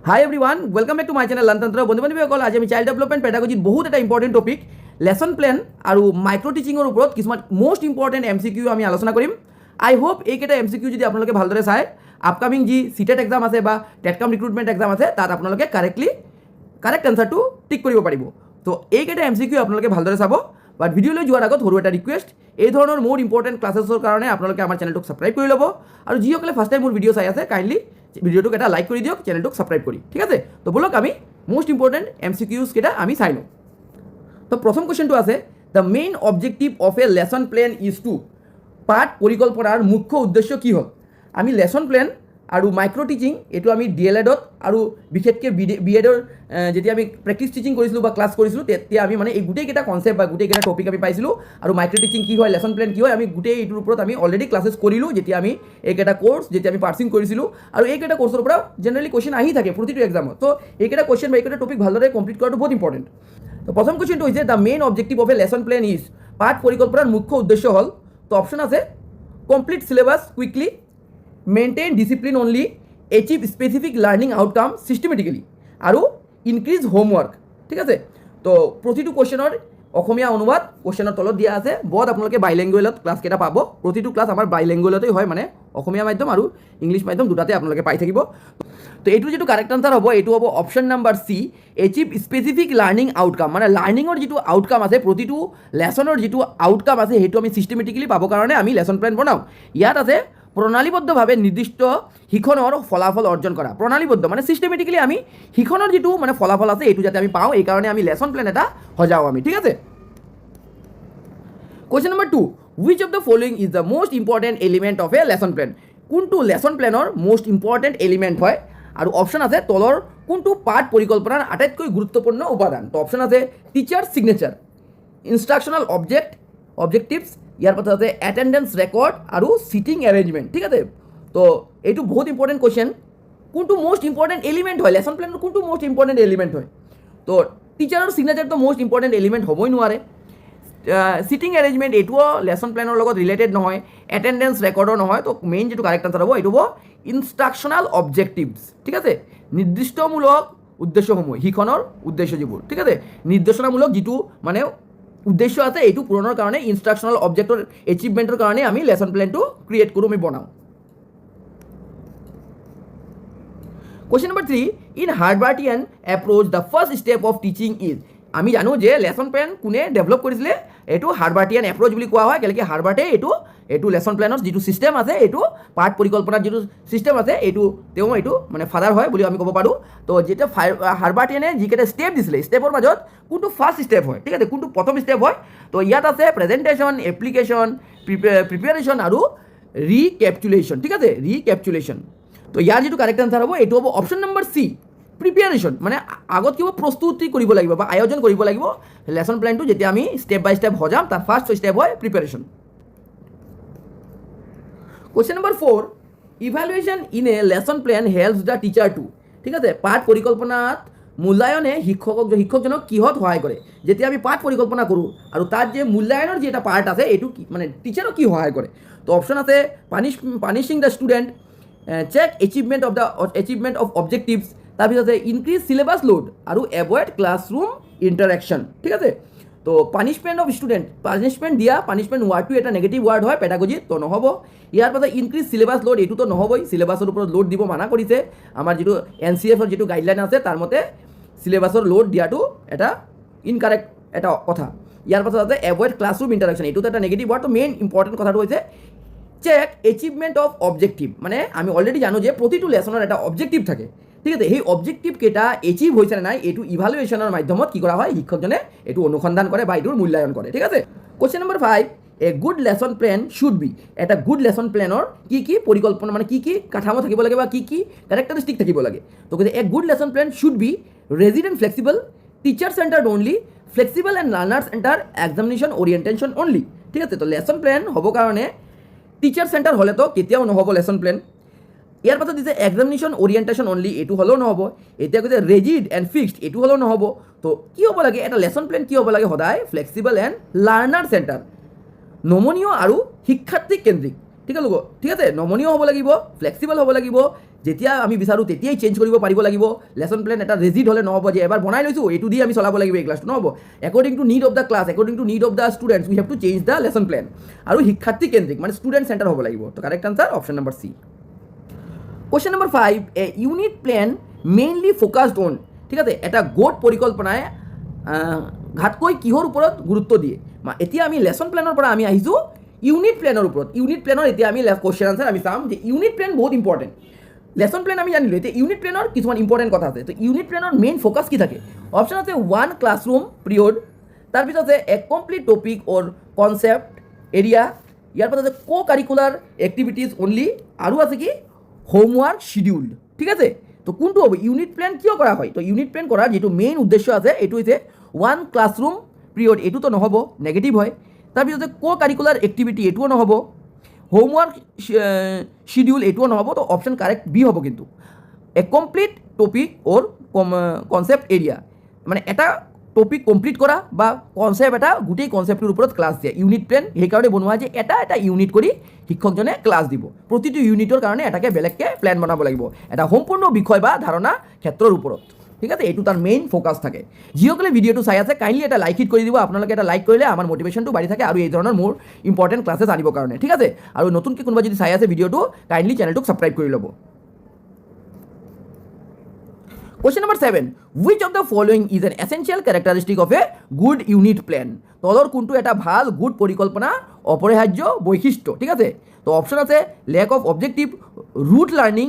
High everyone, welcome back to my channel লাৰ্নতন্ত্ৰ। বন্ধু বান্ধৱীসকল, আজি আমি চাইল্ড ডেভেলপমেণ্ট পেডাগজিত বহুত এটা ইম্পৰ্টেণ্ট টপিক লেসন প্লেন আৰু মাইক্ৰ' টিচিঙৰ ওপৰত কিছুমান মষ্ট ইম্পৰ্টেণ্ট MCQ আমি আলোচনা কৰিম। আই হোপ এইকেইটা MCQ যদি আপোনালোকে ভালদৰে চায়, আপকামিং যি CTET এক্সাম আছে বা টেটকাম ৰিক্ৰুটমেণ্ট এক্সাম আছে তাত আপোনালোকে কাৰেক্ট এনচাৰটো টিক কৰিব পাৰিব। তো এইকেইটা MCQ আপোনালোকে ভালদৰে চাব। বাট ভিডিঅ'লৈ যোৱাৰ আগত সৰু এটা ৰিকুৱেষ্ট, এই ধৰণৰ মোৰ ইম্পৰ্টেণ্ট ক্লাছেছৰ কাৰণে আপোনালোকে আমাৰ চেনেলটোক ছাবস্ক্ৰাইব কৰি ল'ব, আৰু যিসকলে ফাৰ্ষ্ট টাইম মোৰ ভিডিঅ' চাই আছে কাইণ্ডলি ভিডিঅ'টোক এটা লাইক কৰি দিয়ক, চেনেলটোক ছাবস্ক্ৰাইব কৰি। ঠিক আছে, তো বলক আমি মোষ্ট ইম্পৰ্টেণ্ট MCQs কেইটা আমি চাই লওঁ। তো প্ৰথম কুৱেশ্যনটো আছে, the main objective of a lesson plan is to. পাঠ পৰিকল্পনাৰ মুখ্য উদ্দেশ্য কি হ'ল? আমি লেসন প্লেন আৰু মাইক্ৰ' টিচিং এইটো আমি DLEDত আৰু বিশেষকৈ BEdৰ যেতিয়া আমি প্ৰেক্টিছ টিচিং কৰিছিলোঁ বা ক্লাছ কৰিছিলোঁ তেতিয়া আমি মানে এই গোটেইকেইটা কনচেপ্ট বা গোটেইকেইটা টপিক আমি পাইছিলোঁ। আৰু মাইক্ৰ' টিচিং কি হয়, লেসন প্লেন কি হয়, আমি গোটেই এইটোৰ ওপৰত আমি অলৰেডি ক্লাছেছ কৰিলোঁ যেতিয়া আমি এইকেইটা কোৰ্ছ যেতিয়া আমি পাৰ্চিং কৰিছিলোঁ। আৰু এইকেইটা কোৰ্ছৰ পৰা জেনেৰেলি কুৱেশ্যন আহি থাকে প্ৰতিটো এক্সামত। তো এইকেইটা কুৱেশ্যন বা এইকেইটা টপিক ভালদৰে কমপ্লিট কৰাটো বহুত ইম্পৰ্টেণ্ট। তো প্ৰথম কুৱেশ্যনটো হৈছে, the main objective of a lesson plan is. পাঠ পৰিকল্পনাৰ মুখ্য উদ্দেশ্য হ'ল, তো অপশ্যন আছে complete syllabus quickly, maintain discipline only, achieve specific learning outcome systematically, আৰু ইনক্ৰিজ হোমৱৰ্ক। ঠিক আছে, তো প্ৰতিটো কুৱেশ্যনৰ অসমীয়া অনুবাদ কুৱেশ্যনৰ তলত দিয়া আছে। বহুত আপোনালোকে বাইলেংগুৱেলত ক্লাছকেইটা পাব। প্ৰতিটো ক্লাছ আমাৰ বাইলেংগুৱেলতেই হয়, মানে অসমীয়া মাধ্যম আৰু ইংলিছ মাধ্যম দুটাতে আপোনালোকে পাই থাকিব। তো এইটো যিটো কাৰেক্ট আনচাৰ হ'ব, এইটো হ'ব option number C, achieve specific learning outcome. মানে লাৰ্ণিঙৰ যিটো আউটকাম আছে, প্ৰতিটো লেছনৰ যিটো আউটকাম আছে সেইটো আমি চিষ্টেমেটিকেলি পাবৰ কাৰণে আমি লেসন প্লেন বনাওঁ। ইয়াত আছে প্ৰণালীবদ্ধভাৱে নিৰ্দিষ্ট শিক্ষণৰ ফলাফল অৰ্জন কৰা। প্ৰণালীবদ্ধ মানে চিষ্টেমেটিকেলি আমি শিক্ষণৰ যিটো মানে ফলাফল আছে এইটো যাতে আমি পাওঁ, এইকাৰণে আমি লেসন প্লেন এটা সজাওঁ আমি। ঠিক আছে, question number 2, which of the following is the most important element of a lesson plan? কোনটো লেসন প্লেনৰ মষ্ট ইম্পৰ্টেণ্ট এলিমেণ্ট হয়? আৰু অপশ্যন আছে তলৰ কোনটো পাঠ পৰিকল্পনাৰ আটাইতকৈ গুৰুত্বপূৰ্ণ উপাদান? তো অপশ্যন আছে টিচাৰ ছিগনেচাৰ, ইনষ্ট্ৰাকশ্যনেল অবজেক্টিভছ, ইয়াৰ পাছত আছে এটেণ্ডেঞ্চ ৰেকৰ্ড আৰু চিটিং এৰেঞ্জমেণ্ট। ঠিক আছে, তো এইটো বহুত ইম্পৰ্টেণ্ট কুৱেশ্যন। কোনটো মষ্ট ইম্পৰ্টেণ্ট এলিমেণ্ট হয় লেসন প্লেনৰ? কোনটো মষ্ট ইম্পৰ্টেণ্ট এলিমেণ্ট হয়? তো টিচাৰৰ ছিগনেচাৰটো মষ্ট ইম্পৰ্টেণ্ট এলিমেণ্ট হ'বই নোৱাৰে। চিটিং এৰেঞ্জমেণ্ট এইটোও লেসন প্লেনৰ লগত ৰিলেটেড নহয়, এটেণ্ডেঞ্চ ৰেকৰ্ডৰ নহয়। তো মেইন যিটো কাৰেক্ট আনচাৰ হ'ব এইটো হ'ব ইনষ্ট্ৰাকশ্যনেল অবজেক্টিভছ। ঠিক আছে, নিৰ্দিষ্টমূলক উদ্দেশ্যসমূহ, শিক্ষণৰ উদ্দেশ্য যিবোৰ। ঠিক আছে, নিৰ্দেশনামূলক যিটো মানে উদ্দেশ্য আছে এইটো পূৰণৰ কাৰণে ইনষ্ট্ৰাকশ্যনেল অবজেক্টৰ এচিভমেণ্টৰ কাৰণে আমি লেসন প্লেনটো ক্ৰিয়েট কৰোঁ, আমি বনাওঁ। Question number 3, in Herbartian approach the first step of teaching is. আমি জানো যে লেসন প্লেন কোনে ডেভেলপ কৰিছিলে, এইটো হাৰ্বাৰ্টিয়ান এপ্ৰ'চ বুলি কোৱা হয়। কেলেকি হাৰ্বাৰ্টে এইটো লেসন প্লেনৰ যিটো ছিষ্টেম আছে, এইটো পাঠ পৰিকল্পনাৰ যিটো ছিষ্টেম আছে তেওঁ এইটো মানে ফাদাৰ হয় বুলি আমি ক'ব পাৰোঁ। তো যেতিয়া হাৰ্বাৰ্টিয়ানে যিকেইটা ষ্টেপ দিছিলে, ষ্টেপৰ মাজত কোনটো ফাৰ্ষ্ট ষ্টেপ হয়? ঠিক আছে, কোনটো প্ৰথম ষ্টেপ হয়? তো ইয়াত আছে প্ৰেজেণ্টেশ্যন, এপ্লিকেশ্যন, প্ৰিপেয়াৰেশ্যন আৰু ৰিকেপচুলেশ্যন। ঠিক আছে, ৰিকেপচুলেশ্যন। তো ইয়াৰ যিটো কাৰেক্ট আনচাৰ হ'ব এইটো হ'ব অপশ্যন নম্বৰ চি, প্ৰিপেয়াৰেশ্যন। মানে আগত কিবা প্ৰস্তুতি কৰিব লাগিব বা আয়োজন কৰিব লাগিব লেসন প্লেনটো যেতিয়া আমি ষ্টেপ বাই ষ্টেপ সজাম, তাৰ ফাৰ্ষ্ট ষ্টেপ হয় preparation. Question number 4, evaluation in a lesson plan helps the teacher to. ঠিক আছে, পাঠ পৰিকল্পনাত মূল্যায়নে শিক্ষকজনক কিহত সহায় কৰে? যেতিয়া আমি পাঠ পৰিকল্পনা কৰোঁ আৰু তাত যে মূল্যায়নৰ যি এটা পাৰ্ট আছে এইটো মানে টিচাৰক কি সহায় কৰে? তো অপশ্যন আছে punishing the student, check achievement of objectives, তাৰপিছত আছে ইনক্ৰিজ চিলেবাছ লোড আৰু এভইড ক্লাছৰুম ইণ্টাৰেকশ্যন। ঠিক আছে, তো পানিছমেণ্ট অফ ষ্টুডেণ্ট, পানিছমেণ্ট ৱাৰ্ডটো এটা নেগেটিভ ৱাৰ্ড হয় পেডাগজিত, তো নহ'ব। ইয়াৰ পাছত ইনক্ৰিজ চিলেবাছ লোড, এইটোতো নহ'বই, চিলেবাছৰ ওপৰত লোড দিব মানা কৰিছে। আমাৰ যিটো NCFৰ যিটো গাইডলাইন আছে তাৰ মতে চিলেবাছৰ লোড দিয়াটো এটা ইনকাৰেক্ট এটা কথা। ইয়াৰ পাছত আছে এভইড ক্লাছৰুম ইণ্টাৰেকশ্যন, এইটোতো এটা নেগেটিভ ৱাৰ্ড। তো মেইন ইম্পৰ্টেণ্ট কথাটো হৈছে চেক এচিভমেণ্ট অফ অবজেক্টিভ। মানে আমি অলৰেডি জানো যে প্ৰতিটো লেসনৰ এটা অবজেক্টিভ থাকে। ঠিক আছে, সেই অবজেক্টিভ কেইটা এচিভ হৈছে নে নাই এইটো ইভালুৱেশ্যনৰ মাধ্যমত কি কৰা হয়, শিক্ষকজনে এইটো অনুসন্ধান কৰে বা এইটোৰ মূল্যায়ন কৰে। ঠিক আছে, question number 5, a good lesson plan should be. এটা গুড লেসন প্লেনৰ কি পৰিকল্পনা মানে কি কাঠামো থাকিব লাগে বা কি কেৰেক্টাৰিষ্টিক থাকিব লাগে? তো কৈছে a good lesson plan should be rigid and flexible, teacher centred only, flexible and learner centre, examination orientation only. ঠিক আছে, তো লেসন প্লেন হ'ব কাৰণে টিচাৰ চেণ্টাৰ হ'লেতো কেতিয়াও নহ'ব লেসন প্লেন। ইয়াৰ পাছত দিছে এক্সামিনেশ্যন অৰিয়েণ্টেশ্যন অনলি, এইটো হ'লেও নহ'ব। এতিয়া কৈছে ৰেজিড এণ্ড ফিক্সড, এইটো হ'লেও নহ'ব। তো কি হ'ব লাগে এটা লেসন প্লেন? কি হ'ব লাগে? সদায় ফ্লেক্সিবল এণ্ড লাৰ্নাৰ চেণ্টাৰ, নমনীয় আৰু শিক্ষাৰ্থী কেন্দ্ৰিক। ঠিক আছে নমনীয় হ'ব লাগিব, ফ্লেক্সিবল হ'ব লাগিব, যেতিয়া আমি বিচাৰোঁ তেতিয়াই চেঞ্জ কৰিব পাৰিব লাগিব। লেচন প্লেন এটা ৰেজিড হ'লে নহ'ব যে এবাৰ বনাই লৈছোঁ এইটো দি আমি চলাব লাগিব এই ক্লাছটো, নহ'ব। According to need of the class, according to need of the students we have to change the lesson plan. আৰু শিক্ষাৰ্থী কেন্দ্ৰিক মানে ষ্টুডেণ্ট চেণ্টাৰ হ'ব লাগিব। তো correct answer option number C. Question number 5, a unit plan mainly focused on, ঠিক আছে, এটা গোট পৰিকল্পনাই ঘাটকৈ কিহৰ ওপৰত গুৰুত্ব দিয়ে। এতিয়া আমি লেচন প্লেনৰ পৰা আমি আহিছোঁ ইউনিট প্লেনৰ ওপৰত। ইউনিট প্লেনৰ এতিয়া আমি কুৱেশ্যন আনচাৰ আমি চাম যে ইউনিট প্লেন বহুত ইম্পৰ্টেণ্ট। লেচন প্লেন আমি জানিলোঁ, এতিয়া ইউনিট প্লেনৰ কিছুমান ইম্পৰ্টেণ্ট কথা আছে। তো ইউনিট প্লেনৰ মেইন ফ'কাছ কি থাকে? অপশ্যন আছে 1 ক্লাছৰুম পিৰিয়ড, তাৰপিছত আছে এ কমপ্লিট টপিক অৰ কনচেপ্ট এৰিয়া, ইয়াৰ পাছত আছে কো কাৰিকুলাৰ এক্টিভিটিজ অনলি, আৰু আছে কি হোমৱৰ্ক শিডিউল, ঠিক আছে। তো কোনটো হ'ব? ইউনিট প্লেন কিয় কৰা হয়? তো ইউনিট প্লেন কৰাৰ যিটো মেইন উদ্দেশ্য আছে এইটো হৈছে 1 ক্লাছৰুম পিৰিয়ড, এইটোতো নহ'ব, নেগেটিভ হয়। তাৰপিছতে কো কাৰিকুলাৰ এক্টিভিটি এইটোও নহ'ব, হোমৱৰ্ক শিডিউল এইটোও নহ'ব। তো অপশ্যন কাৰেক্ট বি হ'ব কিন্তু এ কমপ্লিট টপিক অৰ কনচেপ্ট এৰিয়া, মানে এটা টপিক কমপ্লিট কৰা বা কনচেপ্ট এটা গোটেই কনচেপ্টটোৰ ওপৰত ক্লাছ দিয়া। ইউনিট প্লেন সেইকাৰণে বনোৱা যে এটা ইউনিট কৰি শিক্ষকজনে ক্লাছ দিব। প্ৰতিটো ইউনিটৰ কাৰণে এটাকে বেলেগকৈ প্লেন বনাব লাগিব এটা সম্পূৰ্ণ বিষয় বা ধাৰণা ক্ষেত্ৰৰ ওপৰত, ঠিক আছে। এইটো তাৰ মেইন ফ'কাছ থাকে। যিসকলে ভিডিঅ'টো চাই আছে কাইণ্ডলি এটা লাইক হিট কৰি দিব। আপোনালোকে এটা লাইক কৰিলে আমাৰ মটিভেশ্যনটো বাঢ়ি থাকে আৰু এই ধৰণৰ মোৰ ইম্পৰ্টেণ্ট ক্লাছেছ আনিবৰ কাৰণে, ঠিক আছে। আৰু নতুনকৈ কোনোবা যদি চাই আছে ভিডিঅ'টো কাইণ্ডলি চেনেলটোক ছাবস্ক্ৰাইব কৰি ল'ব। Question number 7, which of the following is an essential characteristic of a good unit plan? তলৰ কোনটো এটা ভাল গুড পৰিকল্পনা অপৰিহাৰ্য বৈশিষ্ট্য, ঠিক আছে। তো অপশ্যন আছে lack of objective, rote learning,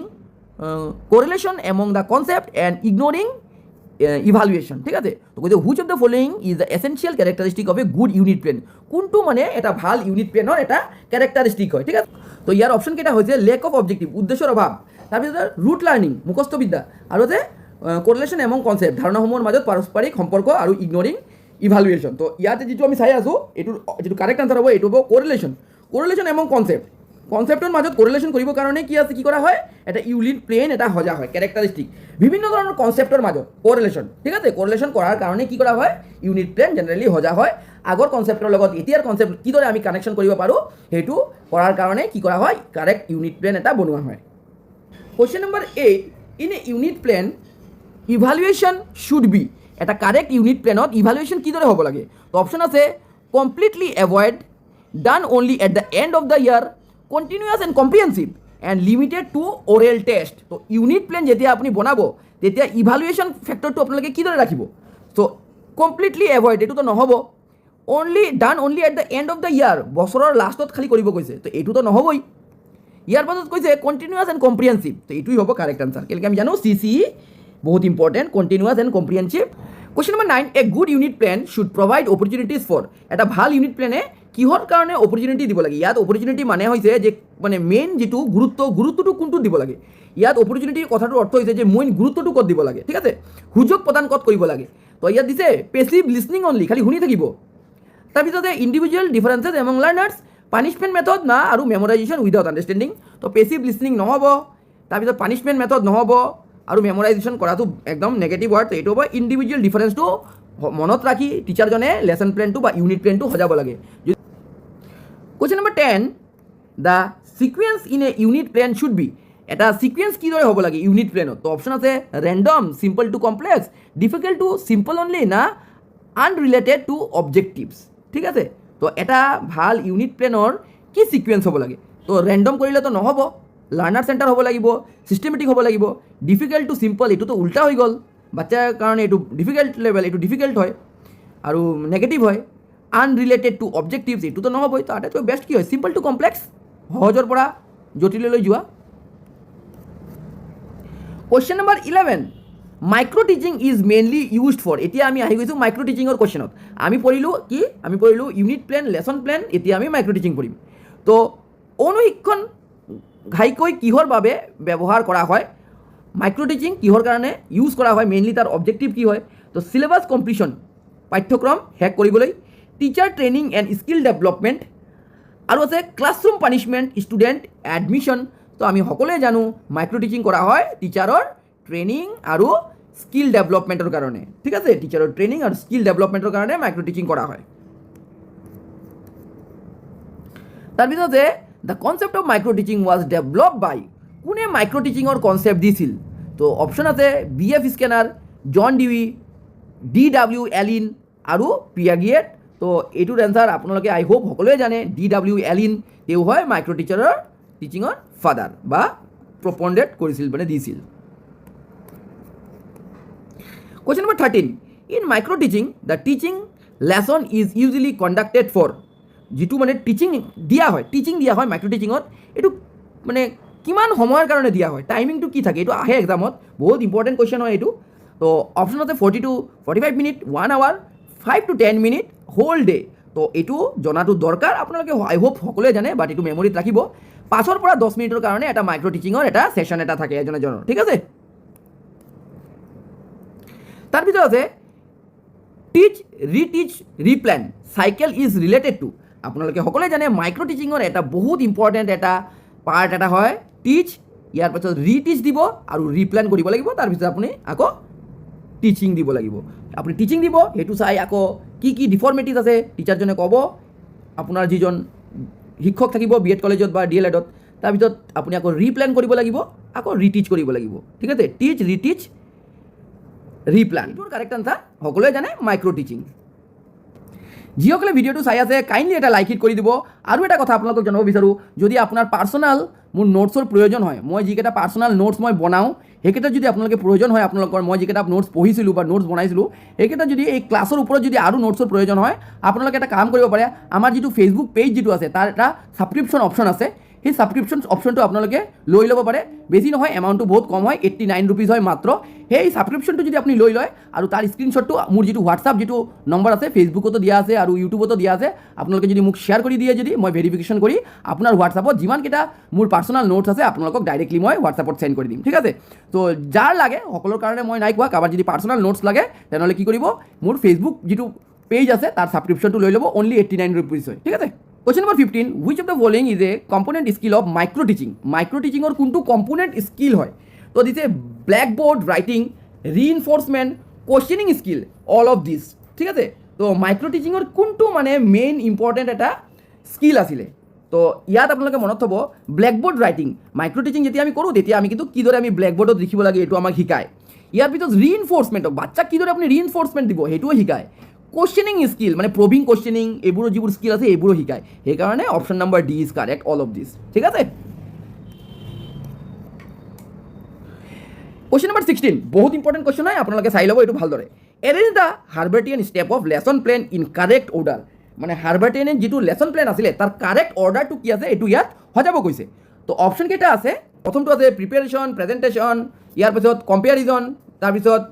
correlation among the concept and ignoring evaluation, ঠিক আছে। তো কৈছে which of the following is the essential characteristic of a good unit plan, কোনটো মানে এটা ভাল ইউনিট প্লেনৰ এটা ক্যাৰেক্টাৰিষ্টিক হয়, ঠিক আছে। তো ইয়াৰ অপশ্যন কেইটা হৈছে লেক অফ অবজেক্টিভ, উদ্দেশ্যৰ অভাৱ, তাৰপিছত ৰুট লাৰ্নিং, মুখস্থ বিদ্যা, আৰু যে কোৰিলেশ্যন এমং কনচেপ্ট, ধাৰণাসমূহৰ মাজত পাৰস্পৰিক সম্পৰ্ক, আৰু ইগনৰিং ইভালুৱেশ্যন। তো ইয়াতে যিটো আমি চাই আছোঁ এইটো যিটো কাৰেক্ট আনচাৰ হ'ব এইটো হ'ব কোৰিলেশ্যন এমং কনচেপ্টৰ মাজত কোৰিলেশ্যন কৰিবৰ কাৰণে কি কৰা হয়? এটা ইউনিট প্লেন এটা সজা হয়, ক্যাৰেক্টাৰিষ্টিক বিভিন্ন ধৰণৰ কনচেপ্টৰ মাজত কোৰিলেশ্যন, ঠিক আছে। কোৰিলেশ্যন কৰাৰ কাৰণে কি কৰা হয়? ইউনিট প্লেন জেনেৰেলি সজা হয়। আগৰ কনচেপ্টৰ লগত এতিয়াৰ কনচেপ্ট কিদৰে আমি কানেকশ্যন কৰিব পাৰোঁ সেইটো কৰাৰ কাৰণে কি কৰা হয়? কাৰেক্ট ইউনিট প্লেন এটা বনোৱা হয়। Question number 8, in a unit plan evaluation should be, এটা কাৰেক্ট ইউনিট প্লেনত ইভালুৱেশ্যন কিদৰে হ'ব লাগে? তো অপশ্যন আছে completely avoid, done only at the end of the year, continuous and comprehensive, and limited to oral test. তো unit plan যেতিয়া আপুনি বনাব তেতিয়া ইভালুৱেশ্যন ফেক্টৰটো আপোনালোকে কিদৰে ৰাখিব? তো কমপ্লিটলি এভইড এইটোতো নহ'ব, ডান only at the end of the ইয়াৰ, বছৰৰ লাষ্টত খালি কৰিব কৈছে, তো এইটোতো নহ'বই। ইয়াৰ পাছত কৈছে কণ্টিনিউৱাছ এণ্ড কম্প্ৰিহেনচিভ, তো এইটোৱে হ'ব কাৰেক্ট আনচাৰ। কেলেকি আমি জানো CCE বহুত important, continuous and comprehensive. Question number 9, a good unit plan should provide opportunities for, এটা ভাল ইউনিট প্লেনে কিহৰ কাৰণে অপৰচুনিটি দিব লাগে? ইয়াত অপৰচুনিটি মানে হৈছে যে মানে মেইন যিটো গুৰুত্বটো কোনটোত দিব লাগে। ইয়াত অপৰচুনিটিৰ কথাটোৰ অৰ্থ হৈছে যে মেইন গুৰুত্বটো ক'ত দিব লাগে, ঠিক আছে, সুযোগ প্ৰদান ক'ত কৰিব লাগে। তো ইয়াত দিছে পেছিভ লিছনিং অনলি, খালি শুনি থাকিব। তাৰপিছতে individual differences among learners, punishment method না, আৰু মেমৰাইজেশ্যন উইদাউট আণ্ডাৰষ্টেণ্ডিং। তো পেছিভ লিছনিং নহ'ব, তাৰপিছত পানিছমেণ্ট মেথড নহ'ব, আৰু মেমৰাইজেশ্যন কৰাটো একদম নেগেটিভ ৱাৰ্ড। এইটো হ'ব ইণ্ডিভিজুৱেল ডিফাৰেঞ্চটো মনত ৰাখি টিচাৰজনে লেচন প্লেনটো বা ইউনিট প্লেনটো সজাব লাগে। Question number 10, the sequence in a unit plan should be, এটা সিকুৱেঞ্চ কিদৰে হ'ব লাগে ইউনিট প্লেনত? তো অপশ্যন আছে random, simple to complex, difficult to simple only, না আনৰিলেটেড টু অবজেক্টিভছ, ঠিক আছে। তো এটা ভাল ইউনিট প্লেনৰ কি সিকুৱেঞ্চ হ'ব লাগে? তো ৰেণ্ডম কৰিলেতো নহ'ব, লাৰ্নাৰ চেণ্টাৰ হ'ব লাগিব, ছিষ্টেমেটিক হ'ব লাগিব। ডিফিকাল্ট টু চিম্পল এইটোতো উল্টা হৈ গ'ল, বাচ্চাৰ কাৰণে এইটো ডিফিকাল্ট লেভেল, এইটো ডিফিকাল্ট হয় আৰু নেগেটিভ হয়। আনৰিলেটেড টু অবজেক্টিভছ এইটোতো নহ'বই। তো আটাইতকৈ বেষ্ট কি হয়? চিম্পল টু কমপ্লেক্স, সহজৰ পৰা জটিললৈ যোৱা। Question number 11, micro' teaching is mainly used for, এতিয়া আমি আহি গৈছোঁ মাইক্ৰ' টিচিঙৰ কুৱেশ্যনত। আমি পঢ়িলোঁ ইউনিট প্লেন, লেচন প্লেন, এতিয়া আমি মাইক্ৰ' টিচিং পঢ়িম। তো অনুশিক্ষণ ঘাইকৈ কিহৰ বাবে ব্যৱহাৰ কৰা হয়? মাইক্ৰ' টিচিং কিহৰ কাৰণে ইউজ কৰা হয়? মেইনলি তাৰ অবজেক্টিভ কি হয়? তো চিলেবাছ কমপ্লিশ্যন, পাঠ্যক্ৰম শেষ কৰিবলৈ, teacher training and skill development, আৰু আছে ক্লাছৰুম পানিছমেণ্ট, ষ্টুডেণ্ট এডমিশ্যন। তো আমি সকলোৱে জানো মাইক্ৰ' টিচিং কৰা হয় টিচাৰৰ ট্ৰেইনিং আৰু স্কিল ডেভেলপমেণ্টৰ কাৰণে, ঠিক আছে। টিচাৰৰ ট্ৰেইনিং আৰু স্কিল ডেভেলপমেণ্টৰ কাৰণে মাইক্ৰ' টিচিং কৰা হয়। তাৰপিছত যে the concept of micro' teaching was develop by, কোনে মাইক্ৰ' টিচিঙৰ কনচেপ্ট দিছিল? তো অপশ্যন আছে BF Skinner, John Dewey, DW Allen আৰু পিয়াগিয়েট। তো এইটোৰ এনচাৰ আপোনালোকে আই হোপ সকলোৱে জানে, DW এলিন তেওঁ হয় মাইক্ৰ' টিচিঙৰ ফাদাৰ বা প্ৰপণ্ডেট কৰিছিল, মানে দিছিল। Question number 13. In micro teaching, the teaching lesson is usually conducted for, যিটো মানে টিচিং দিয়া হয় মাইক্ৰ' টিচিঙত, এইটো মানে কিমান সময়ৰ কাৰণে দিয়া হয়, টাইমিংটো কি থাকে, এইটো আহে এক্সামত, বহুত ইম্পৰ্টেণ্ট কুৱেশ্যন হয় এইটো। তো অপশ্যন আছে 40 to 45 minute, 1 hour, 5 to 10 minute, whole day. তো এইটো জনাটো দৰকাৰ, আপোনালোকে আই হোপ সকলোৱে জানে, বাট এইটো মেমৰিত ৰাখিব। 5 পৰা 10 মিনিটৰ কাৰণে এটা মাইক্ৰ' টিচিঙৰ এটা ছেশ্যন এটা থাকে এজনৰ, ঠিক আছে। তাৰপিছত আছে টিচ, ৰিটিচ, ৰিপ্লেন চাইকেল ইজ ৰিলেটেড টু, আপোনালোকে সকলোৱে জানে মাইক্ৰ' টিচিঙৰ এটা বহুত ইম্পৰ্টেণ্ট এটা পাৰ্ট এটা হয় টিচ, ইয়াৰ পাছত ৰিটিচ দিব আৰু ৰিপ্লেন কৰিব লাগিব, তাৰপিছত আপুনি আকৌ টিচিং দিব লাগিব। আপুনি টিচিং দিব, সেইটো চাই আকৌ কি কি ডিফৰ্মিটিজ আছে টিচাৰজনে ক'ব, আপোনাৰ যিজন শিক্ষক থাকিব BEd কলেজত বা DLEdত, তাৰপিছত আপুনি আকৌ ৰিপ্লেন কৰিব লাগিব, আকৌ ৰিটিচ কৰিব লাগিব, ঠিক আছে। টিচ, ৰিটিচ, ৰিপ্লেন, এইটোৰ কাৰেক্ট আনচাৰ সকলোৱে জানে মাইক্ৰ' টিচিং। যিসকলে ভিডিঅ'টো চাই আছে কাইণ্ডলি এটা লাইক হিট কৰি দিব। আৰু এটা কথা আপোনালোকক জনাব বিচাৰোঁ, যদি আপোনাৰ পাৰ্চনেল মোৰ নোটছৰ প্ৰয়োজন হয়, মই যিকেইটা পাৰ্চনেল নোটছ মই বনাওঁ সেইকেইটা যদি আপোনালোকে প্ৰয়োজন হয়, আপোনালোকৰ মই যিকেইটা নোটছ পঢ়িছিলোঁ বা নোটছ বনাইছিলোঁ সেইকেইটা যদি এই ক্লাছৰ ওপৰত যদি আৰু নোটছৰ প্ৰয়োজন হয়, আপোনালোকে এটা কাম কৰিব পাৰে, আমাৰ যিটো ফেচবুক পেজ যিটো আছে তাৰ এটা ছাবস্ক্ৰিপশ্যন অপশ্যন আছে, সেই ছাবস্ক্ৰিপশ্যন অপশ্যনটো আপোনালোকে লৈ ল'ব পাৰে। বেছি নহয়, এমাউণ্টটো বহুত কম হয়, 89 ৰুপিজ হয় মাত্ৰ। সেই ছাবস্ক্ৰিপশ্যনটো যদি আপুনি লৈ লয় আৰু তাৰ স্ক্ৰীনশ্বটটো মোৰ যিটো হোৱাটছআপ যিটো নম্বৰ আছে, ফেচবুকতো দিয়া আছে আৰু ইউটিউবতো দিয়া আছে, আপোনালোকে যদি মোক শ্বেয়াৰ কৰি দিয়ে, যদি মই ভেৰিফিকেশ্যন কৰি আপোনাৰ হোৱাটছআপত যিমানকেইটা মোৰ পাৰ্চনেল নোটছ আছে আপোনালোকক ডাইৰেক্টলি মই হোৱাটছআপত চেণ্ড কৰি দিম, ঠিক আছে। তো যাৰ লাগে, সকলোৰ কাৰণে মই নাই কোৱা, কাৰোবাৰ যদি পাৰ্চনেল নোটছ লাগে তেনেহ'লে কি কৰিব, মোৰ ফেচবুক যিটো পেজ আছে তাৰ ছাবস্ক্ৰিপশ্যনটো লৈ ল'ব, অনলি 89 ৰুপিজ হয়, ঠিক আছে। Question number 15. Which of the following is a component skill of micro teaching? Micro teaching or কোনটো component skill হয়? তো দিছে blackboard writing, reinforcement, questioning skill, all of this, ঠিক আছে। তো মাইক্ৰ' টিচিঙৰ কোনটো মানে মেইন ইম্পৰ্টেণ্ট এটা স্কিল আছিলে? তো ইয়াত আপোনালোকে মনত থ'ব ব্ল্যাকবোৰ্ড ৰাইটিং। মাইক্ৰ' টিচিং যেতিয়া আমি কৰোঁ তেতিয়া আমি কিন্তু কিদৰে আমি ব্ল্যাকবোৰ্ডত লিখিব লাগে এইটো আমাক শিকায়। ইয়াৰ পিছত ৰিইনফোৰ্সমেণ্টক, বাচ্চাক কিদৰে আপুনি ৰিইনফোৰ্সমেণ্ট দিব সেইটোও শিকায়। কোশ্চেনিং স্কিল মানে প্ৰবিং কোশ্চেনিং, এইবোৰৰ যিবোৰ স্কিল আছে এইবোৰো শিকায়। সেইকাৰণে option number D is correct, all of this, ঠিক আছে। কুৱেশ্যন নম্বৰ 16, বহুত ইম্পৰ্টেণ্ট কুৱেশ্যন হয়, আপোনালোকে চাই ল'ব এইটো ভালদৰে। Arrange the Herbartian step of lesson plan in correct order, মানে হাৰ্বাৰ্টিয়ানৰ যিটো লেচন প্লেন আছিলে তাৰ কাৰেক্ট অৰ্ডাৰটো কি আছে এইটো ইয়াত সজাব কৈছে। তো অপশ্যন কেইটা আছে, প্ৰথমটো আছে প্ৰিপেৰেশ্যন, প্ৰেজেণ্টেশ্যন, ইয়াৰ পাছত কম্পেৰিজন, তাৰপিছত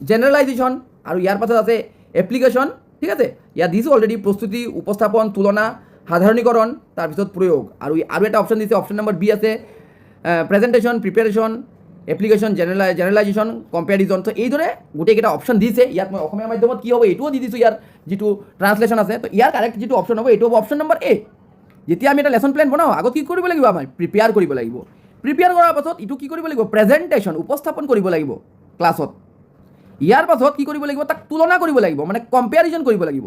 জেনেৰেলাইজেশ্যন আৰু ইয়াৰ পাছত আছে এপ্লিকেশ্যন, ঠিক আছে। ইয়াত দিছোঁ অলৰেডি প্ৰস্তুতি, উপস্থাপন, তুলনা, সাধাৰণীকৰণ, তাৰপিছত প্ৰয়োগ, আৰু এটা অপশ্যন দিছে, অপশ্যন নম্বৰ বি আছে প্ৰেজেণ্টেশ্যন, প্ৰিপেৰেশ্যন, এপ্লিকেশ্যন, জেনেৰেলাইজেশ্যন, কম্পেৰিজন। তো এইদৰে গোটেইকেইটা অপশ্যন দিছে। ইয়াত মই অসমীয়া মাধ্যমত কি হ'ব এইটোও দি দিছোঁ, ইয়াৰ যিটো ট্ৰান্সলেশ্যন আছে। তো ইয়াৰ কাৰেক্ট যিটো অপশ্যন হ'ব এইটো হ'ব অপশ্যন নম্বৰ এ। যেতিয়া আমি এটা লেচন প্লেন বনাওঁ আগত কি কৰিব লাগিব, আমাৰ প্ৰিপেয়াৰ কৰিব লাগিব। প্ৰিপেয়াৰ কৰাৰ পাছত এইটো কি কৰিব লাগিব, প্ৰেজেণ্টেশ্যন, উপস্থাপন কৰিব লাগিব ক্লাছত। ইয়াৰ পাছত কি কৰিব লাগিব, তাক তুলনা কৰিব লাগিব, মানে কম্পেৰিজন কৰিব লাগিব।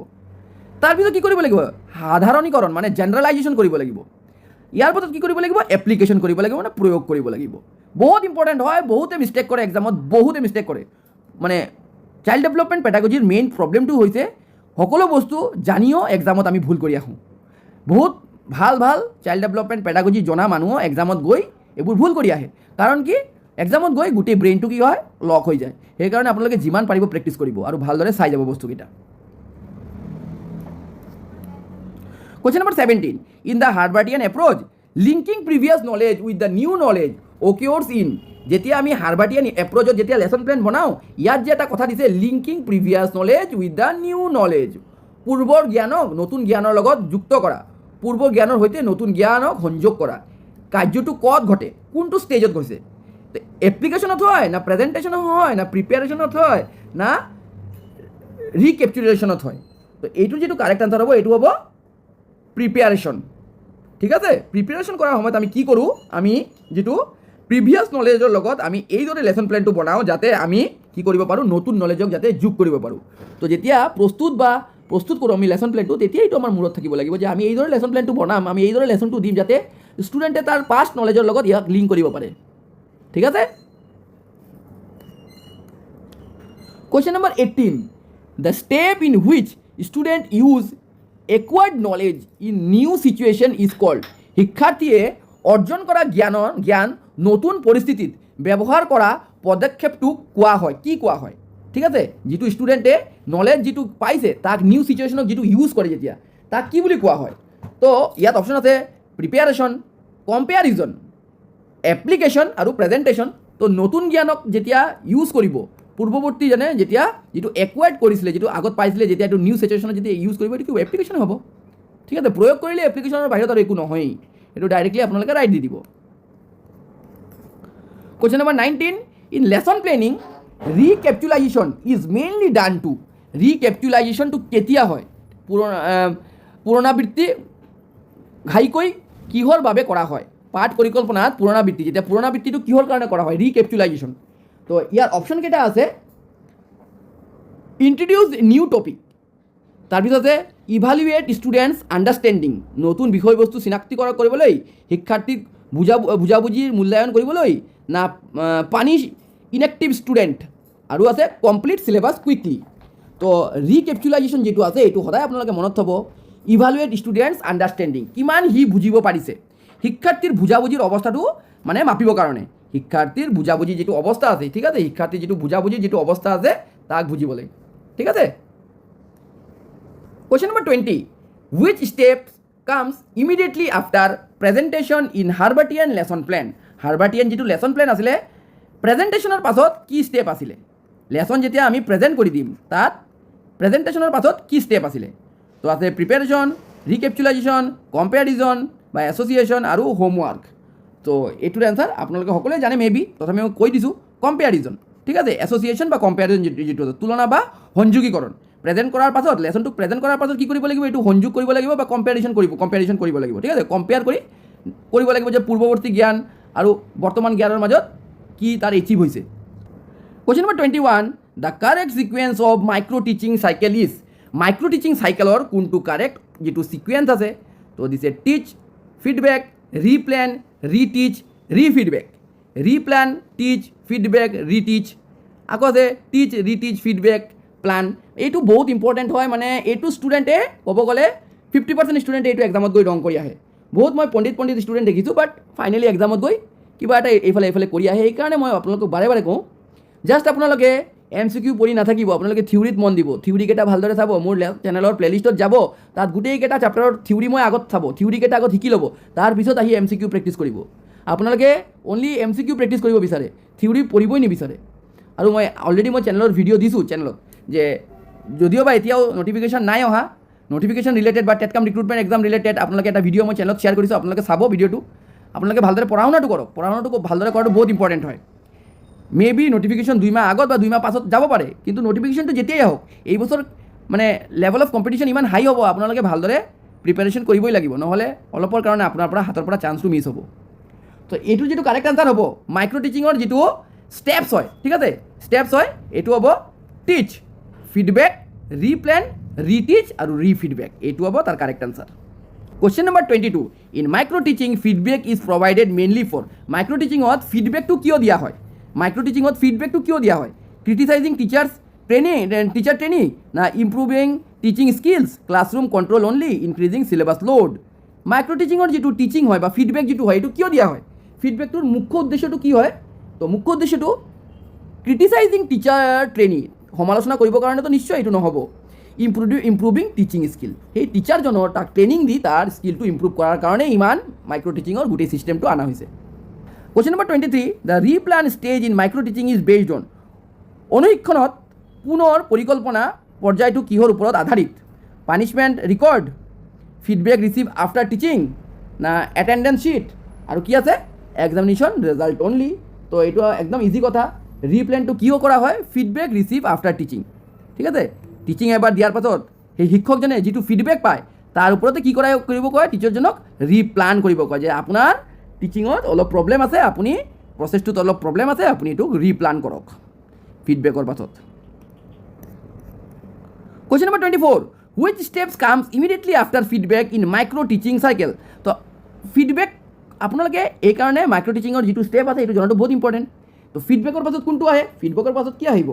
তাৰপিছত কি কৰিব লাগিব, সাধাৰণীকৰণ মানে জেনেৰেলাইজেশ্যন কৰিব লাগিব। ইয়াৰ পাছত কি কৰিব লাগিব, এপ্লিকেশ্যন কৰিব লাগিব, মানে প্ৰয়োগ কৰিব লাগিব। বহুত ইম্পৰ্টেণ্ট হয়, বহুতে মিষ্টেক কৰে এক্সামত, বহুতে মিষ্টেক কৰে। মানে চাইল্ড ডেভেলপমেণ্ট পেডাগজিৰ মেইন প্ৰব্লেমটো হৈছে সকলো বস্তু জানিও এক্সামত আমি ভুল কৰি আহোঁ। বহুত ভাল ভাল চাইল্ড ডেভেলপমেণ্ট পেডাগজি জনা মানুহো এক্সামত গৈ এইবোৰ ভুল কৰি আহে। কাৰণ কি, এক্সামত গৈ গোটেই ব্ৰেইনটো কি হয়, লক হৈ যায়। সেইকাৰণে আপোনালোকে যিমান পাৰিব প্ৰেক্টিছ কৰিব আৰু ভালদৰে চাই যাব বস্তুকেইটা। Question number 17, in the Herbartian approach linking previous knowledge with the new knowledge occurs in, যেতিয়া আমি হাৰ্বাৰ্টিয়ান এপ্ৰ'চত যেতিয়া লেচন প্লেন বনাওঁ ইয়াত যে এটা কথা দিছে, linking previous knowledge with the new knowledge, পূৰ্বৰ জ্ঞানক নতুন জ্ঞানৰ লগত যুক্ত কৰা, পূৰ্বৰ জ্ঞানৰ সৈতে নতুন জ্ঞানক সংযোগ কৰা, কাৰ্যটো ক'ত ঘটে, কোনটো ষ্টেজত হৈছে, এপ্লিকেশ্যনত হয় না প্ৰেজেণ্টেশ্যনত হয় না প্ৰিপেয়াৰেশ্যনত হয় না ৰিকেপচুলেশ্যনত হয়। তো এইটো যিটো কাৰেক্ট আনচাৰ হ'ব এইটো হ'ব প্ৰিপেয়াৰেশ্যন, ঠিক আছে। প্ৰিপেয়াৰেশ্যন কৰাৰ সময়ত আমি কি কৰোঁ, আমি যিটো প্ৰিভিয়াছ নলেজৰ লগত আমি এইদৰে লেচন প্লেনটো বনাওঁ যাতে আমি কি কৰিব পাৰোঁ, নতুন নলেজক যাতে যোগ কৰিব পাৰোঁ। তো যেতিয়া প্ৰস্তুত কৰোঁ আমি লেচন প্লেনটো, তেতিয়া এইটো আমাৰ মূৰত থাকিব লাগিব যে আমি এইদৰে লেচন প্লেনটো বনাম, আমি এইদৰে লেচনটো দিম যাতে ষ্টুডেণ্টে তাৰ পাষ্ট নলেজৰ লগত ইয়াক লিংক কৰিব পাৰে ঠিক আছে Question number 18. The step in which student use acquired knowledge in new situation is called. শিক্ষাৰ্থীয়ে অৰ্জন কৰা জ্ঞান নতুন পৰিস্থিতিত ব্যৱহাৰ কৰা পদক্ষেপটোক কোৱা হয় কি কোৱা হয় ঠিক আছে যিটো ষ্টুডেণ্টে নলেজ যিটো পাইছে তাক নিউ চিটুৱেশ্যনক যিটো ইউজ কৰে যেতিয়া তাক কি বুলি কোৱা হয় তো ইয়াত অপশ্যন আছে প্ৰিপেয়াৰেশ্যন কম্পেয়াৰিজন এপ্লিকেশ্যন আৰু প্ৰেজেণ্টেশ্যন তো নতুন জ্ঞানক যেতিয়া ইউজ কৰিব পূৰ্বৱৰ্তীজনে যেতিয়া যিটো একুৱাৰ্ড কৰিছিলে যিটো আগত পাইছিলে যেতিয়া এইটো নিউ চিটুৱেশ্যনত যেতিয়া ইউজ কৰিব এইটো এপ্লিকেশ্যন হ'ব ঠিক আছে প্ৰয়োগ কৰিলে এপ্লিকেশ্যনৰ বাহিৰত আৰু একো নহয়েই এইটো ডাইৰেক্টলি আপোনালোকে ৰাইট দি দিব Question number 19. In lesson planning, recapitulation is mainly done to recapitulation to কেতিয়া হয় পুনৰাবৃত্তি ঘাইকৈ কিহৰ বাবে কৰা হয় পাঠ পৰিকল্পনাত পুনৰাবৃত্তি যেতিয়া পুনৰাবৃত্তিটো কিহৰ কাৰণে কৰা হয় ৰিকেপিটুলাইজেশ্যন তো ইয়াৰ অপশ্যন কেইটা আছে ইন্ট্ৰডিউচ নিউ টপিক তাৰপিছত আছে ইভালুৱেট ষ্টুডেণ্টছ আণ্ডাৰষ্টেণ্ডিং নতুন বিষয়বস্তু চিনাক্তকৰণ কৰিবলৈ শিক্ষাৰ্থীক বুজাবুজিৰ মূল্যায়ন কৰিবলৈ না পানিছ ইনএক্টিভ ষ্টুডেণ্ট আৰু আছে কমপ্লিট চিলেবাছ কুইকলি তো ৰিকেপিটুলাইজেশ্যন যিটো আছে এইটো সদায় আপোনালোকে মনত থ'ব ইভালুৱেট ষ্টুডেণ্টছ আণ্ডাৰষ্টেণ্ডিং কিমান সি বুজিব পাৰিছে শিক্ষাৰ্থীৰ বুজাবুজিৰ অৱস্থাটো মানে মাপিবৰ কাৰণে শিক্ষাৰ্থীৰ বুজাবুজি যিটো অৱস্থা আছে ঠিক আছে শিক্ষাৰ্থীৰ যিটো বুজাবুজিৰ যিটো অৱস্থা আছে তাক বুজিবলৈ ঠিক আছে Question number 20. Which steps comes immediately after presentation in Harbartian lesson plan? Harbartian যিটো lesson plan আছিলে প্ৰেজেণ্টেশ্যনৰ পাছত কি ষ্টেপ আছিলে লেছন যেতিয়া আমি প্ৰেজেণ্ট কৰি দিম তাত প্ৰেজেণ্টেশ্যনৰ পাছত কি ষ্টেপ আছিলে তো আছে প্ৰিপেৰেশ্যন ৰিকেপিটুলাইজেশ্যন কম্পেয়াৰিজন বা এছ'চিয়েশ্যন আৰু হোমৱৰ্ক তো এইটোৰ এনচাৰ আপোনালোকে সকলোৱে জানে মেবি তথাপি মই কৈ দিছোঁ কম্পেয়াৰিজন ঠিক আছে এছ'চিয়েশ্যন বা কম্পেয়াৰিজন যিটো আছে তুলনা বা সংযোগীকৰণ প্ৰেজেণ্ট কৰাৰ পাছত লেছনটোক প্ৰেজেণ্ট কৰাৰ পাছত কি কৰিব লাগিব এইটো সংযোগ কৰিব লাগিব বা কম্পেয়াৰিজন কৰিব লাগিব ঠিক আছে কম্পেয়াৰ কৰিব লাগিব যে পূৰ্বৱৰ্তী জ্ঞান আৰু বৰ্তমান জ্ঞানৰ মাজত কি তাৰ এচিভ হৈছে Question number 21. The correct sequence of micro teaching cycle is micro teaching cycleৰ কোনটো কাৰেক্ট যিটো সিকুৱেন্স আছে তো দিছে টিচ ফিডবেক ৰিপ্লেন ৰিটিচ ৰিফিডবেক ৰিপ্লেন টিচ ফিডবেক ৰিটিচ আকৌ আছে টিচ ৰিটিচ ফিডবেক প্লান এইটো বহুত ইম্পৰ্টেণ্ট হয় মানে এইটো ষ্টুডেণ্টে ক'ব গ'লে 50% ষ্টুডেণ্টে এইটো এক্সামত গৈ ৰং কৰি আহে বহুত মই পণ্ডিত ষ্টুডেণ্ট দেখিছোঁ বাট ফাইনেলি এক্সামত গৈ কিবা এটা এইফালে কৰি আহে সেইকাৰণে মই আপোনালোকক বাৰে বাৰে কওঁ জাষ্ট আপোনালোকে MCQ পঢ়ি নাথাকিব আপোনালোকে থিয়ৰিত মন দিব থিয়ৰিকেইটা ভালদৰে চাব মোৰ চেনেলৰ প্লেলিষ্টত যাব তাত গোটেইকেইটা চেপ্টাৰৰ থিয়ৰি মই আগত চাব থিয়ৰিকেইটা আগত শিকি ল'ব তাৰপিছত আহি MCQ প্ৰেক্টিছ কৰিব আপোনালোকে অনলি MCQ প্ৰেক্টিছ কৰিব বিচাৰে থিয়ৰি পঢ়িবই নিবিচাৰে আৰু মই অলৰেডি মই চেনেলৰ ভিডিঅ' দিছোঁ চেনেলত যে যদিও বা এতিয়াও নটিফিকেশ্যন নাই অহা নটিফিকেশ্যন ৰিলেটেড বা টেটকাম ৰিক্ৰুটমেণ্ট এক্সাম ৰিলেটেড আপোনালোকে এটা ভিডিঅ' মই চেনেলত শ্বেয়াৰ কৰিছোঁ আপোনালোকে চাব ভিডিঅ'টো আপোনালোকে ভালদৰে পঢ়া শুনাটো কৰক পঢ়া শুনাটো ভালদৰে কৰাটো বহুত ইম্পৰ্টেণ্ট হয় মেবি নটিফিকেশ্যন 2 মাহ আগত বা 2 মাহ পাছত যাব পাৰে কিন্তু নটিফিকেশ্যনটো যেতিয়াই আহক এই বছৰ মানে লেভেল অফ কম্পিটিশ্যন ইমান হাই হ'ব আপোনালোকে ভালদৰে প্ৰিপেৰেশ্যন কৰিবই লাগিব নহ'লে অলপৰ কাৰণে আপোনাৰ পৰা হাতৰ পৰা চান্সটো মিছ হ'ব তো এইটো যিটো কাৰেক্ট আনচাৰ হ'ব মাইক্ৰ' টিচিঙৰ যিটো ষ্টেপছ হয় ঠিক আছে ষ্টেপছ হয় এইটো হ'ব টিচ ফিডবেক ৰিপ্লেন ৰিটিচ আৰু ৰিফিডবেক এইটো হ'ব তাৰ correct answer Question number 22. In micro teaching, feedback is provided mainly for micro teaching ত ফিডবেকটো কিয় দিয়া হয় মাইক্ৰ' টিচিঙত ফিডবেকটো কিয় দিয়া হয় ক্ৰিটিচাইজিং টিচাৰ্ছ টিচাৰ ট্ৰেইনিং না improving teaching skills classroom control only increasing syllabus load micro' টিচিঙৰ যিটো টিচিং হয় বা ফিডবেক যিটো হয় এইটো কিয় দিয়া হয় ফিডবেকটোৰ মুখ্য উদ্দেশ্যটো কি হয় তো মুখ্য উদ্দেশ্যটো ক্ৰিটিচাইজিং টিচাৰ ট্ৰেইনিং সমালোচনা কৰিবৰ কাৰণেতো নিশ্চয় এইটো নহ'ব ইম্প্ৰুভিং টিচিং স্কিল সেই টিচাৰজনৰ তাক ট্ৰেইনিং দি তাৰ স্কিলটো ইম্প্ৰুভ কৰাৰ কাৰণে ইমান মাইক্ৰ' টিচিঙৰ গোটেই ছিষ্টেমটো অনা হৈছে Question number 23. The replan stage in micro teaching is based on অনুশীক্ষণত পুনৰ পৰিকল্পনা পৰ্যায়টো কিহৰ ওপৰত আধাৰিত punishment record feedback receive after teaching না এটেণ্ডেঞ্চ শ্বীট আৰু কি আছে এক্সামিনেশ্যন ৰিজাল্ট অনলি তো এইটো একদম ইজি কথা ৰিপ্লেনটো কিয় কৰা হয় ফিডবেক ৰিচিভ আফটাৰ টিচিং ঠিক আছে টিচিং এবাৰ দিয়াৰ পাছত সেই শিক্ষকজনে যিটো ফিডবেক পায় তাৰ ওপৰতে কি কৰিব কয় টিচাৰজনক ৰিপ্লান কৰিব কয় যে আপোনাৰ টিচিঙত অলপ প্ৰব্লেম আছে আপুনি প্ৰচেছটোত অলপ প্ৰব্লেম আছে আপুনি এইটো ৰিপ্লান কৰক ফিডবেকৰ পাছত Question number 24. Which steps comes immediately after feedback in micro teaching cycle? তো ফিডবেক আপোনালোকে এইকাৰণে মাইক্ৰ' টিচিঙৰ যিটো ষ্টেপ আছে এইটো জনাটো বহুত ইম্পৰ্টেণ্ট। তো ফিডবেকৰ পাছত কোনটো আহে? ফিডবেকৰ পাছত কি আহিব?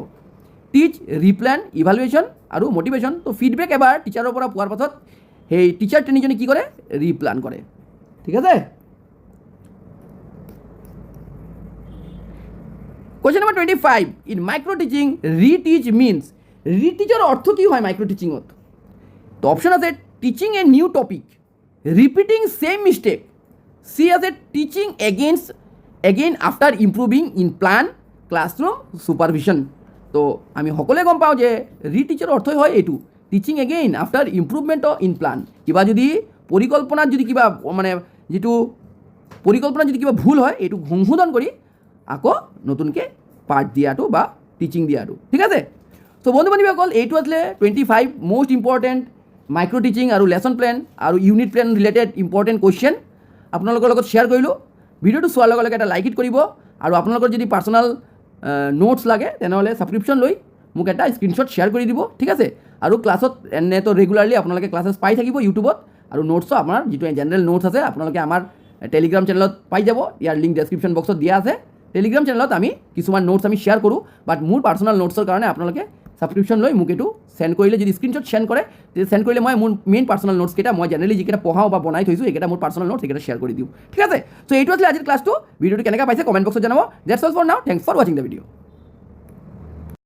টিচ, ৰিপ্লেন, ইভালুৱেশ্যন আৰু মটিভেশ্যন। তো ফিডবেক এবাৰ টিচাৰৰ পৰা পোৱাৰ পাছত সেই টিচাৰ ট্ৰেইনিংজনে কি কৰে? ৰিপ্লান কৰে। ঠিক আছে। Question number 25, in micro' teaching reteach means. ৰিটিচৰ অৰ্থ কি হয় মাইক্ৰ' টিচিঙত? তো অপশ্যন আছে teaching a new topic, repeating same mistake, চি আছে teaching again after improving in plan, classroom, supervision. তো আমি সকলোৱে গম পাওঁ যে ৰিটিচৰ অৰ্থই হয় এইটো, teaching again after improvement in plan. কিবা যদি পৰিকল্পনাত যদি কিবা মানে যিটো পৰিকল্পনাত যদি কিবা ভুল হয় এইটো সংশোধন কৰি আকৌ নতুনকৈ পাঠ দিয়াটো বা টিচিং দিয়াটো। ঠিক আছে। চ' বন্ধু বান্ধৱীসকল এইটো আছিলে 25 মষ্ট ইম্পৰ্টেণ্ট মাইক্ৰ' টিচিং আৰু লেচন প্লেন আৰু unit plan related important question আপোনালোকৰ লগত শ্বেয়াৰ কৰিলোঁ। ভিডিঅ'টো চোৱাৰ লগে লগে এটা লাইক ইট কৰিব আৰু আপোনালোকৰ যদি পাৰ্চনেল নোটছ লাগে তেনেহ'লে ছাবস্ক্ৰিপশ্যন লৈ মোক এটা স্ক্ৰীনশ্বট শ্বেয়াৰ কৰি দিব। ঠিক আছে। আৰু ক্লাছত এনেতো ৰেগুলাৰলি আপোনালোকে ক্লাছেছ পাই থাকিব ইউটিউবত, আৰু নোটছো আপোনাৰ যিটো জেনেৰেল নোটছ আছে আপোনালোকে আমাৰ টেলিগ্ৰাম চেনেলত পাই যাব। ইয়াৰ লিংক ডেছক্ৰিপশ্যন বক্সত দিয়া আছে। টেলিগ্ৰাম চেনেলত আমি কিছুমান নোটছ আমি শ্বেয়াৰ কৰোঁ, বাট মোৰ পাৰ্চনেল নোটছৰ কাৰণে আপোনালোকে ছাবস্ক্ৰিপশ্যন লৈ মোক এইটো চেণ্ড কৰিলে, যদি স্ক্ৰীনশ্বট চেণ্ড কৰে তেতিয়া চেণ্ড কৰিলে মই মোৰ মেইন পাৰ্চনেল নোটছকেইটা মই জেনেৰেলি যিকেইটা পঢ়াওঁ বা বনাই থৈছোঁ এইকেইটা মোৰ পাৰ্চনেল নোটছ সেইকেইটা শ্বেয়াৰ কৰি দিওঁ। ঠিক আছে। চ' এইটো আছিলে আজিৰ ক্লাছটো। ভিডিঅ'টো কেনেকৈ পাইছে কমেণ্ট বক্সত জনাব। ডেটছ অল ফৰ নাও। থেংকছ ফৰ ৱাচিং দ্য ভিডিঅ'।